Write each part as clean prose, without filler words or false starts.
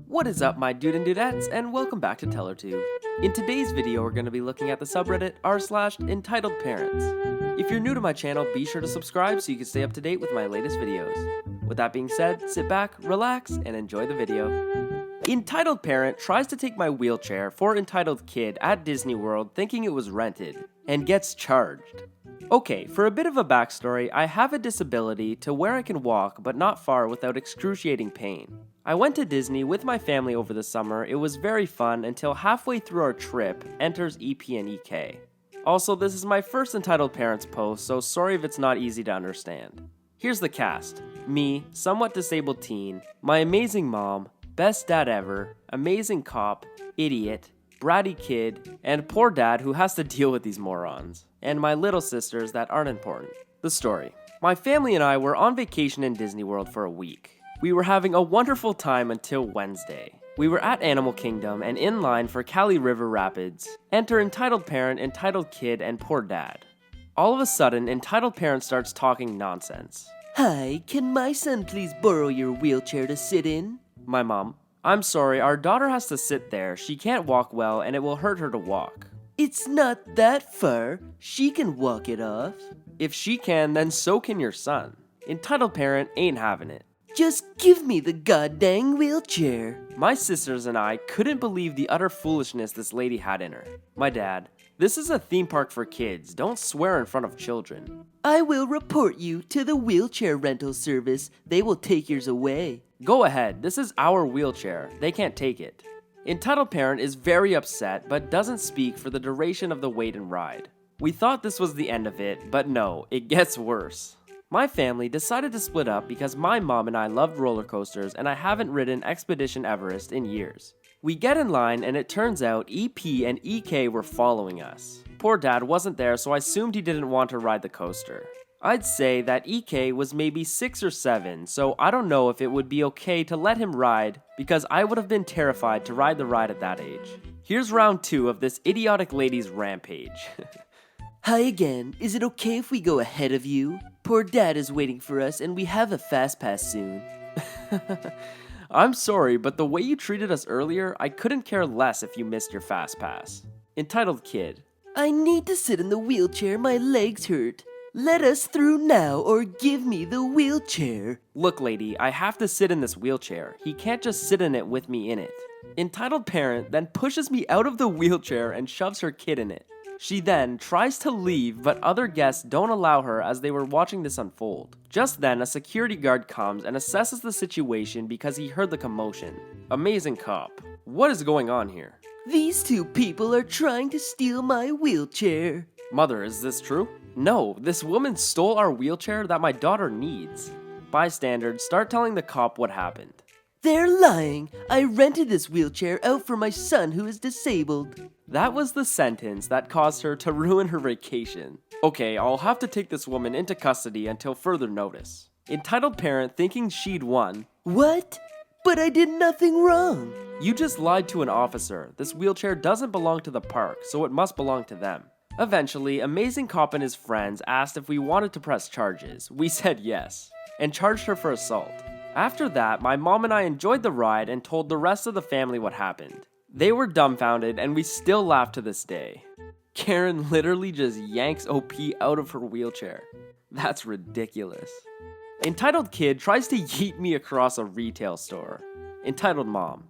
What is up, my dude and dudettes, and welcome back to TellerTube. In today's video, we're going to be looking at the subreddit r/EntitledParents. If you're new to my channel, be sure to subscribe so you can stay up to date with my latest videos. With that being said, sit back, relax, and enjoy the video. Entitled Parent tries to take my wheelchair for Entitled Kid at Disney World thinking it was rented, and gets charged. Okay, for a bit of a backstory, I have a disability to where I can walk but not far without excruciating pain. I went to Disney with my family over the summer. It was very fun until halfway through our trip enters EP and EK. Also, this is my first Entitled Parents post, so sorry if it's not easy to understand. Here's the cast. Me, somewhat disabled teen, my amazing mom, best dad ever, amazing cop, idiot, bratty kid, and poor dad who has to deal with these morons, and my little sisters that aren't important. The story. My family and I were on vacation in Disney World for a week. We were having a wonderful time until Wednesday. We were at Animal Kingdom and in line for Cali River Rapids. Enter Entitled Parent, Entitled Kid, and poor dad. All of a sudden, Entitled Parent starts talking nonsense. Hi, can my son please borrow your wheelchair to sit in? My mom, I'm sorry, our daughter has to sit there. She can't walk well and it will hurt her to walk. It's not that far. She can walk it off. If she can, then so can your son. Entitled Parent ain't having it. Just give me the goddamn wheelchair. My sisters and I couldn't believe the utter foolishness this lady had in her. My dad, this is a theme park for kids. Don't swear in front of children. I will report you to the wheelchair rental service. They will take yours away. Go ahead, this is our wheelchair. They can't take it. Entitled Parent is very upset but doesn't speak for the duration of the wait and ride. We thought this was the end of it, but no, it gets worse. My family decided to split up because my mom and I loved roller coasters and I haven't ridden Expedition Everest in years. We get in line and it turns out EP and EK were following us. Poor dad wasn't there, so I assumed he didn't want to ride the coaster. I'd say that EK was maybe 6 or 7, so I don't know if it would be okay to let him ride because I would have been terrified to ride the ride at that age. Here's round 2 of this idiotic lady's rampage. Hi again. Is it okay if we go ahead of you? Poor dad is waiting for us and we have a fast pass soon. I'm sorry, but the way you treated us earlier, I couldn't care less if you missed your fast pass. Entitled Kid. I need to sit in the wheelchair. My legs hurt. Let us through now or give me the wheelchair. Look, lady, I have to sit in this wheelchair. He can't just sit in it with me in it. Entitled Parent then pushes me out of the wheelchair and shoves her kid in it. She then tries to leave, but other guests don't allow her as they were watching this unfold. Just then, a security guard comes and assesses the situation because he heard the commotion. Amazing cop. What is going on here? These two people are trying to steal my wheelchair. Mother, is this true? No, this woman stole our wheelchair that my daughter needs. Bystanders start telling the cop what happened. They're lying. I rented this wheelchair out for my son who is disabled. That was the sentence that caused her to ruin her vacation. Okay, I'll have to take this woman into custody until further notice. Entitled Parent thinking she'd won. What? But I did nothing wrong. You just lied to an officer. This wheelchair doesn't belong to the park, so it must belong to them. Eventually, Amazing Cop and his friends asked if we wanted to press charges. We said yes, and charged her for assault. After that, my mom and I enjoyed the ride and told the rest of the family what happened. They were dumbfounded and we still laugh to this day. Karen literally just yanks OP out of her wheelchair. That's ridiculous. Entitled Kid tries to yeet me across a retail store. Entitled Mom.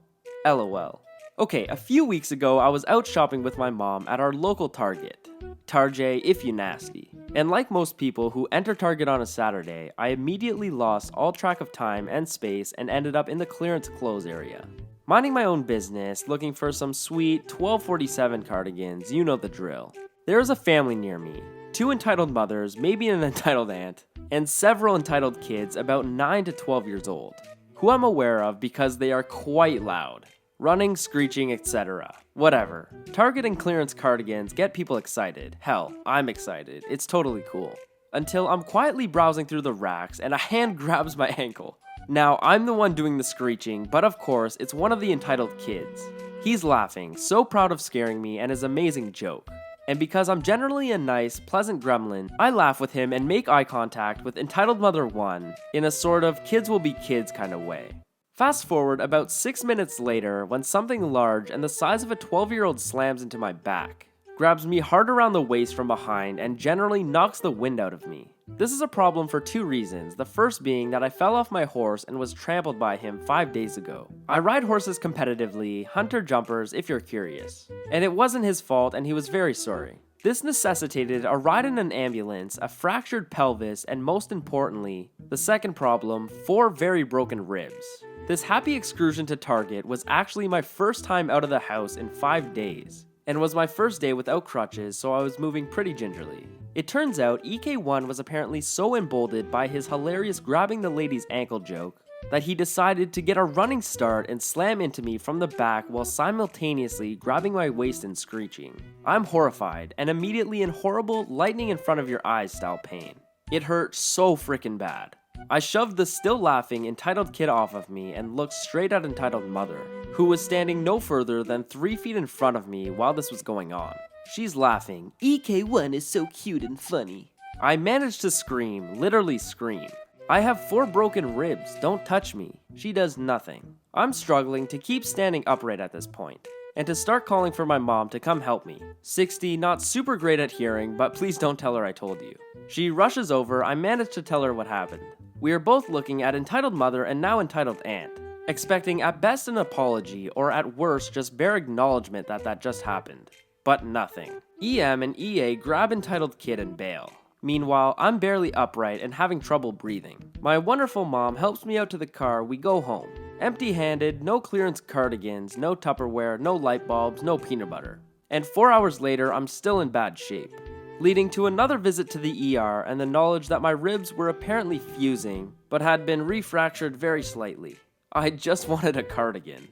LOL. Okay, a few weeks ago I was out shopping with my mom at our local Target. Target if you nasty. And like most people who enter Target on a Saturday, I immediately lost all track of time and space and ended up in the clearance clothes area. Minding my own business, looking for some sweet 1247 cardigans, you know the drill. There is a family near me, 2 entitled mothers, maybe an entitled aunt, and several entitled kids about 9 to 12 years old, who I'm aware of because they are quite loud. Running, screeching, etc. Whatever. Target and clearance cardigans get people excited. Hell, I'm excited. It's totally cool. Until I'm quietly browsing through the racks and a hand grabs my ankle. Now, I'm the one doing the screeching, but of course, it's one of the entitled kids. He's laughing, so proud of scaring me and his amazing joke. And because I'm generally a nice, pleasant gremlin, I laugh with him and make eye contact with Entitled Mother 1 in a sort of kids will be kids kind of way. Fast forward about 6 minutes later when something large and the size of a 12-year-old slams into my back, grabs me hard around the waist from behind, and generally knocks the wind out of me. This is a problem for 2 reasons, the first being that I fell off my horse and was trampled by him 5 days ago. I ride horses competitively, hunter jumpers if you're curious. And it wasn't his fault and he was very sorry. This necessitated a ride in an ambulance, a fractured pelvis, and most importantly, the second problem, 4 very broken ribs. This happy excursion to Target was actually my first time out of the house in 5 days, and was my first day without crutches, so I was moving pretty gingerly. It turns out EK1 was apparently so emboldened by his hilarious grabbing the lady's ankle joke that he decided to get a running start and slam into me from the back while simultaneously grabbing my waist and screeching. I'm horrified and immediately in horrible lightning in front of your eyes style pain. It hurt so frickin' bad. I shoved the still laughing entitled kid off of me and looked straight at entitled mother, who was standing no further than 3 feet in front of me while this was going on. She's laughing. EK1 is so cute and funny. I managed to scream, literally scream. I have 4 broken ribs, don't touch me. She does nothing. I'm struggling to keep standing upright at this point, and to start calling for my mom to come help me. 60, not super great at hearing, but please don't tell her I told you. She rushes over, I manage to tell her what happened. We are both looking at entitled mother and now entitled aunt, expecting at best an apology or at worst just bare acknowledgement that just happened. But nothing. EM and EA grab entitled kid and bail. Meanwhile, I'm barely upright and having trouble breathing. My wonderful mom helps me out to the car, we go home. Empty-handed, no clearance cardigans, no Tupperware, no light bulbs, no peanut butter. And 4 hours later, I'm still in bad shape. Leading to another visit to the ER and the knowledge that my ribs were apparently fusing, but had been refractured very slightly. I just wanted a cardigan.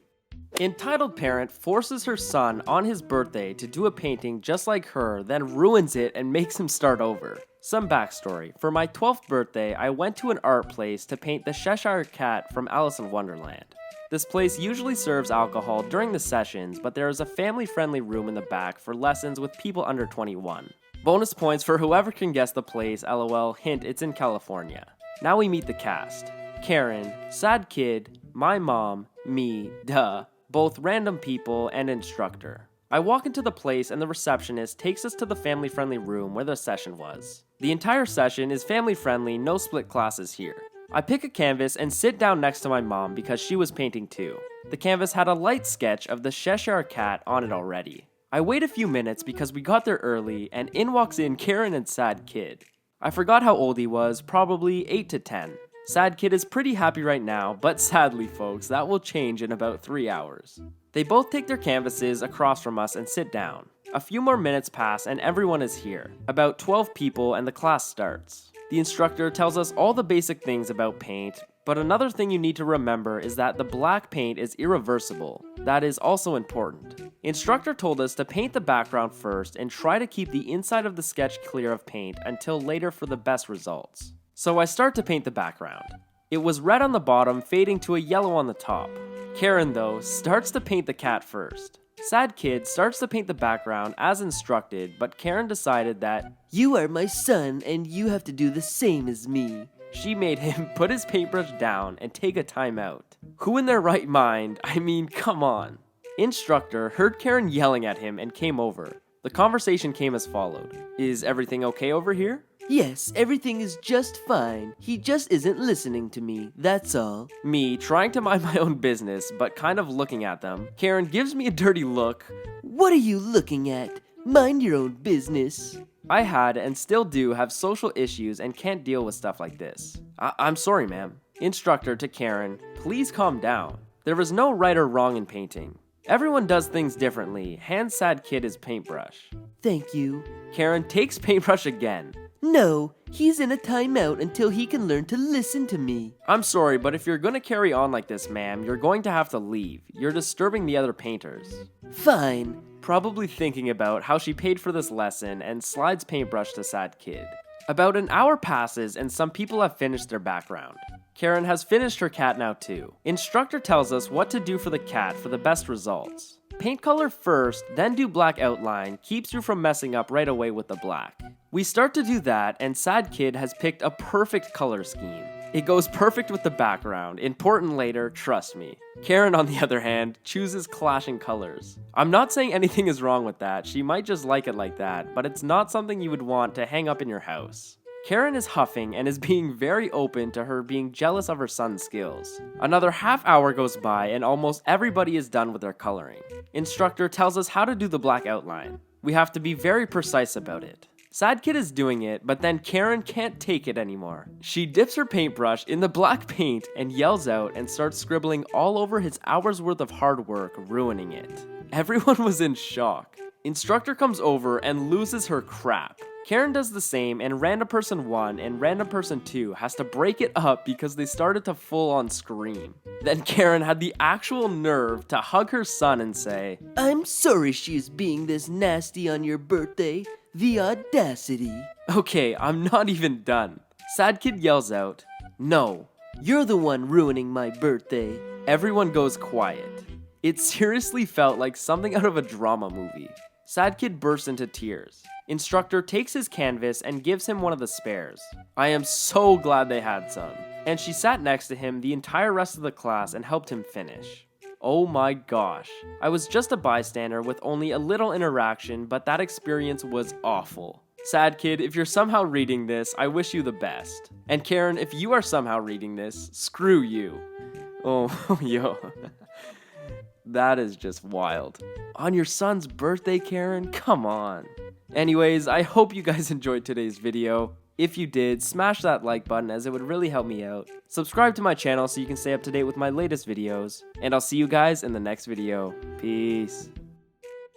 Entitled parent forces her son on his birthday to do a painting just like her, then ruins it and makes him start over. Some backstory. For my 12th birthday, I went to an art place to paint the Cheshire Cat from Alice in Wonderland. This place usually serves alcohol during the sessions, but there is a family-friendly room in the back for lessons with people under 21. Bonus points for whoever can guess the place, lol, hint it's in California. Now we meet the cast. Karen, sad kid, my mom, me, duh, both random people, and instructor. I walk into the place and the receptionist takes us to the family-friendly room where the session was. The entire session is family-friendly, no split classes here. I pick a canvas and sit down next to my mom because she was painting too. The canvas had a light sketch of the Cheshire Cat on it already. I wait a few minutes because we got there early and in walks in Karen and Sad Kid. I forgot how old he was, probably 8 to 10. Sad Kid is pretty happy right now, but sadly folks, that will change in about 3 hours. They both take their canvases across from us and sit down. A few more minutes pass and everyone is here. About 12 people and the class starts. The instructor tells us all the basic things about paint, but another thing you need to remember is that the black paint is irreversible. That is also important. Instructor told us to paint the background first and try to keep the inside of the sketch clear of paint until later for the best results. So I start to paint the background. It was red on the bottom, fading to a yellow on the top. Karen, though, starts to paint the cat first. Sad Kid starts to paint the background as instructed, but Karen decided that, You are my son and you have to do the same as me. She made him put his paintbrush down and take a time out. Who in their right mind? I mean, come on. Instructor heard Karen yelling at him and came over. The conversation came as followed. Is everything okay over here? Yes, everything is just fine. He just isn't listening to me, that's all. Me, trying to mind my own business, but kind of looking at them. Karen gives me a dirty look. What are you looking at? Mind your own business. I had and still do have social issues and can't deal with stuff like this. I'm sorry, ma'am. Instructor to Karen, please calm down. There is no right or wrong in painting. Everyone does things differently. Hand Sad Kid his paintbrush. Thank you. Karen takes paintbrush again. No, he's in a timeout until he can learn to listen to me. I'm sorry, but if you're gonna carry on like this, ma'am, you're going to have to leave. You're disturbing the other painters. Fine. Probably thinking about how she paid for this lesson and slides paintbrush to Sad Kid. About an hour passes and some people have finished their background. Karen has finished her cat now too. Instructor tells us what to do for the cat for the best results. Paint color first, then do black outline, keeps you from messing up right away with the black. We start to do that and Sad Kid has picked a perfect color scheme. It goes perfect with the background, important later, trust me. Karen, on the other hand, chooses clashing colors. I'm not saying anything is wrong with that, she might just like it like that, but it's not something you would want to hang up in your house. Karen is huffing and is being very open to her being jealous of her son's skills. Another half hour goes by and almost everybody is done with their coloring. Instructor tells us how to do the black outline. We have to be very precise about it. Sad Kid is doing it, but then Karen can't take it anymore. She dips her paintbrush in the black paint and yells out and starts scribbling all over his hours worth of hard work, ruining it. Everyone was in shock. Instructor comes over and loses her crap. Karen does the same, and random person 1 and random person 2 has to break it up because they started to full on scream. Then Karen had the actual nerve to hug her son and say, I'm sorry she is being this nasty on your birthday. The audacity. Okay, I'm not even done. Sad Kid yells out, no, You're the one ruining my birthday. everyone goes quiet. It seriously felt like something out of a drama movie. Sad Kid bursts into tears. Instructor takes his canvas and gives him one of the spares. I am so glad they had some. And she sat next to him the entire rest of the class and helped him finish. Oh my gosh. I was just a bystander with only a little interaction, but that experience was awful. Sad Kid, if you're somehow reading this, I wish you the best. And Karen, if you are somehow reading this, screw you. Oh, yo. That is just wild. On your son's birthday, Karen? Come on. Anyways, I hope you guys enjoyed today's video. If you did, smash that like button as it would really help me out. Subscribe to my channel so you can stay up to date with my latest videos. And I'll see you guys in the next video. Peace.